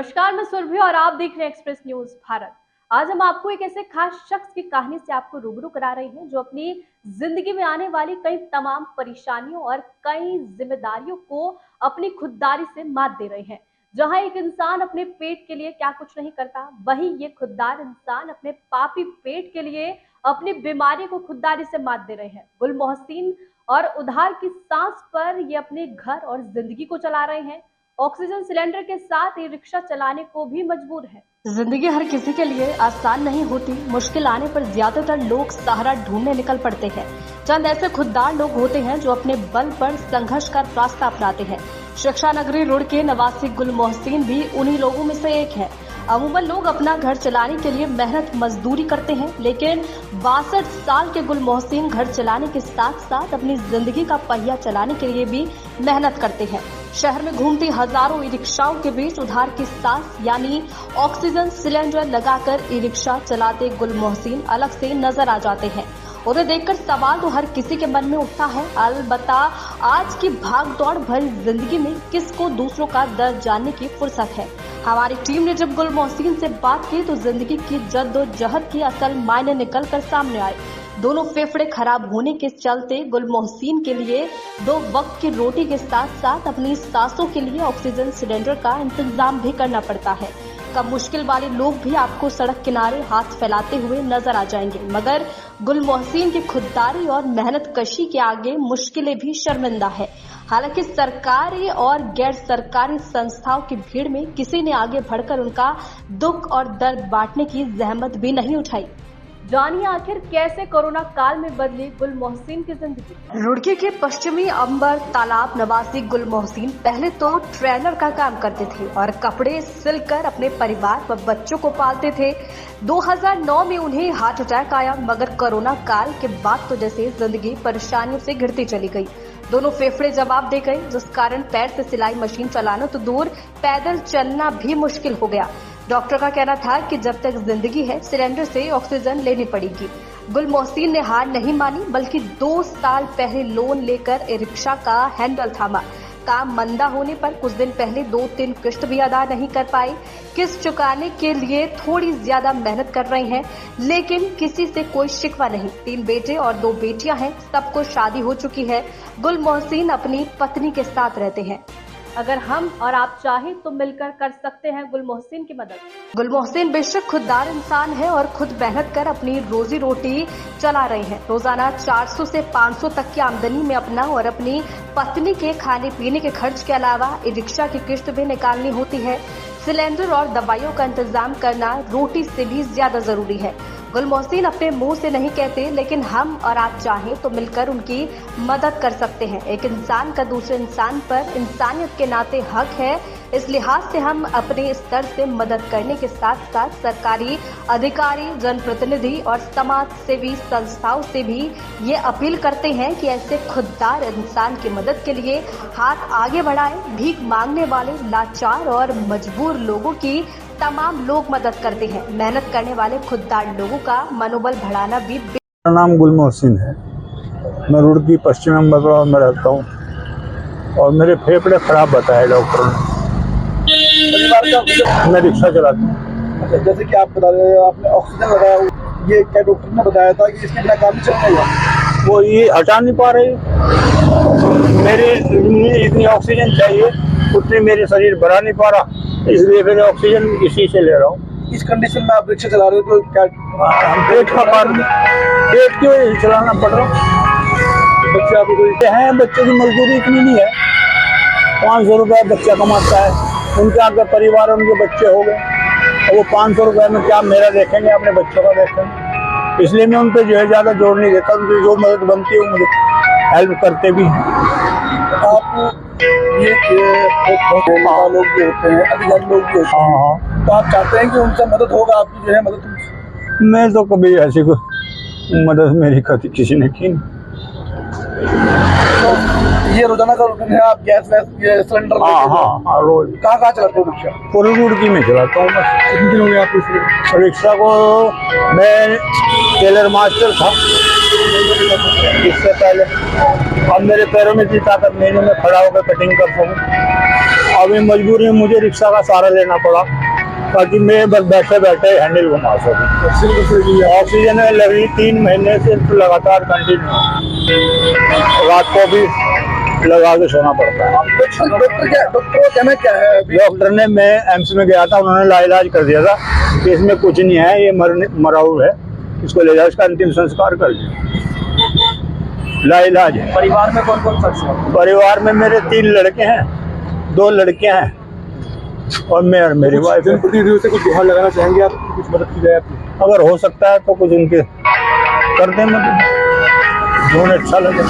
नमस्कार, मैं सुरभि और आप देख रहे हैं एक्सप्रेस न्यूज भारत। आज हम आपको एक ऐसे खास शख्स की कहानी से आपको रूबरू करा रहे हैं जो अपनी जिंदगी में आने वाली कई तमाम परेशानियों और कई जिम्मेदारियों को अपनी खुददारी से मात दे रहे हैं। जहां एक इंसान अपने पेट के लिए क्या कुछ नहीं करता, वहीं ये खुददार इंसान अपने पापी पेट के लिए अपनी बीमारी को खुददारी से मात दे रहे हैं। गुल मोहसिन और उधार की सांस पर ये अपने घर और जिंदगी को चला रहे हैं। ऑक्सीजन सिलेंडर के साथ ई रिक्शा चलाने को भी मजबूर है। जिंदगी हर किसी के लिए आसान नहीं होती। मुश्किल आने पर ज्यादातर लोग सहारा ढूंढने निकल पड़ते हैं। चंद ऐसे खुददार लोग होते हैं जो अपने बल पर संघर्ष का रास्ता अपनाते हैं। शिक्षा नगरी रुड़की निवासी गुल मोहसिन भी उन्हीं लोगों में से एक है। अमूमन लोग अपना घर चलाने के लिए मेहनत मजदूरी करते हैं, लेकिन 62 साल के गुल मोहसिन घर चलाने के साथ साथ अपनी जिंदगी का पहिया चलाने के लिए भी मेहनत करते हैं। शहर में घूमती हजारों ई रिक्शाओं के बीच उधार की सांस यानी ऑक्सीजन सिलेंडर लगाकर ई रिक्शा चलाते गुल मोहसिन अलग से नजर आ जाते हैं। उन्हें देखकर सवाल तो हर किसी के मन में उठता है, अलबत्ता आज की भागदौड़ भरी जिंदगी में किसको दूसरों का दर्द जानने की फुर्सत है। हमारी टीम ने जब गुल मोहसिन से बात की तो जिंदगी की जद्दोजहद की असल मायने निकल कर सामने आए। दोनों फेफड़े खराब होने के चलते गुल मोहसिन के लिए 2 वक्त की रोटी के साथ साथ अपनी सांसों के लिए ऑक्सीजन सिलेंडर का इंतजाम भी करना पड़ता है। कम मुश्किल वाले लोग भी आपको सड़क किनारे हाथ फैलाते हुए नजर आ जाएंगे, मगर गुल मोहसिन की खुददारी और मेहनत कशी के आगे मुश्किलें भी शर्मिंदा है। हालांकि सरकारी और गैर सरकारी संस्थाओं की भीड़ में किसी ने आगे बढ़कर उनका दुख और दर्द बांटने की जहमत भी नहीं उठाई। जानिए आखिर कैसे कोरोना काल में बदली गुल मोहसिन की जिंदगी। रुड़की के पश्चिमी अंबर तालाब निवासी गुल मोहसिन पहले तो ट्रेनर का काम करते थे और कपड़े सिलकर अपने परिवार व बच्चों को पालते थे। 2009 में उन्हें हार्ट अटैक आया, मगर कोरोना काल के बाद तो जैसे जिंदगी परेशानियों से घिरती चली गई। दोनों फेफड़े जवाब दे गए, जिस कारण पैर से सिलाई मशीन चलाना तो दूर, पैदल चलना भी मुश्किल हो गया। डॉक्टर का कहना था कि जब तक जिंदगी है सिलेंडर से ऑक्सीजन लेनी पड़ेगी। गुल मोहसिन ने हार नहीं मानी, बल्कि 2 साल पहले लोन लेकर ई रिक्शा का हैंडल थामा। काम मंदा होने पर कुछ दिन पहले 2-3 किस्त भी अदा नहीं कर पाए। किस्त चुकाने के लिए थोड़ी ज्यादा मेहनत कर रहे हैं, लेकिन किसी से कोई शिकवा नहीं। 3 बेटे और 2 बेटियां हैं, सबको शादी हो चुकी है। गुल मोहसिन अपनी पत्नी के साथ रहते हैं। अगर हम और आप चाहें तो मिलकर कर सकते हैं गुल मोहसिन की मदद। गुल मोहसिन बेशक खुददार इंसान है और खुद मेहनत कर अपनी रोजी रोटी चला रहे हैं। रोजाना 400 से 500 तक की आमदनी में अपना और अपनी पत्नी के खाने पीने के खर्च के अलावा ई रिक्शा की किस्त भी निकालनी होती है। सिलेंडर और दवाइयों का इंतजाम करना रोटी से भी ज्यादा जरूरी है। गुल मोहसिन अपने मुंह से नहीं कहते, लेकिन हम और आप चाहें तो मिलकर उनकी मदद कर सकते हैं। एक इंसान का दूसरे इंसान पर इंसानियत के नाते हक है। इस लिहाज से हम अपने स्तर से मदद करने के साथ साथ सरकारी अधिकारी, जनप्रतिनिधि और समाज सेवी संस्थाओं से भी ये अपील करते हैं कि ऐसे खुददार इंसान की मदद के लिए हाथ आगे बढ़ाएं। भीख मांगने वाले, लाचार और मजबूर लोगों की तमाम लोग मदद करते हैं। मेहनत करने वाले खुददार लोगों का मनोबल बढ़ाना भी। मेरा नाम गुल मोहसिन है। मैं रुड़की पश्चिम अंबर में रहता हूँ और मेरे फेफड़े खराब बताए डॉक्टर ने। मैं रिक्शा चलाता हूँ। अच्छा, जैसे कि आप बता रहे हैं आपने ऑक्सीजन लगाया, ये क्या डॉक्टर ने बताया था कि इसके बिना काम नहीं चलेगा? वो ये हटा नहीं पा रही। मेरी इतनी ऑक्सीजन चाहिए उतनी मेरे शरीर बढ़ा नहीं पा रहा, इसलिए फिर ऑक्सीजन इसी से ले रहा हूँ। इस कंडीशन में आप रिक्शा चला रहे हो तो क्या पेट का कारण, पेट की वजह से चलाना पड़ रहा है। बच्चे आपको कोई हैं, बच्चे की मजदूरी इतनी नहीं है। 500 रुपये बच्चा कमाता है, उनके आगे परिवार, उनके बच्चे हो गए और वो 500 रुपये में क्या मेरा देखेंगे, अपने बच्चों का देखेंगे। इसलिए मैं उन पर जो है ज़्यादा जोर नहीं देता। उनकी जो मदद बनती है वो मुझे हेल्प करते भी हैं। आप ये लोग भी होते हैं, अधिकारी लोग भी होते हैं, तो आप चाहते हैं कि उनसे मदद होगा, आपकी जो है मदद? मैं तो कभी ऐसी कोई मदद मेरी कभी किसी ने की नहीं। तो ये रोजाना का रूटीन है? आप गैस ये सिलेंडर? हाँ, रोज। कहाँ चलाते हो रिक्शा? पूरी रुड़की में चलाता हूँ बस। कितने दिन हो गए आपको रिक्शा को? मैं टेलर मास्टर था इससे पहले। अब मेरे पैरों में इतनी ताकत नहीं है मैं खड़ा होकर कटिंग कर सकूँ। अभी मजबूरी में मुझे रिक्शा का सहारा लेना पड़ा ताकि मैं बस बैठे बैठे हैंडल घुमा सकूं। ऑक्सीजन में लगी 3 महीने से लगातार कंटिन्यू, रात को भी लगा के सोना पड़ता है। डॉक्टर का कहना क्या है? डॉक्टर ने, मैं एम्स में गया था, उन्होंने लाइलाज कर दिया था कि इसमें कुछ नहीं है, ये मराऊ है, इसको ले जाओ, इसका अंतिम संस्कार कर दिया। लाइलाज है। परिवार में कौन कौन शख्स है? परिवार में मेरे 3 लड़के हैं, 2 लड़कियां हैं और मैं और मेरी वाइफ है। जनप्रतिनिधियों से कुछ गुहार लगाना चाहेंगे आप, कुछ मदद की जाए आपकी? अगर हो सकता है तो कुछ उनके कर दें मदद, जो उन्हें अच्छा लगे।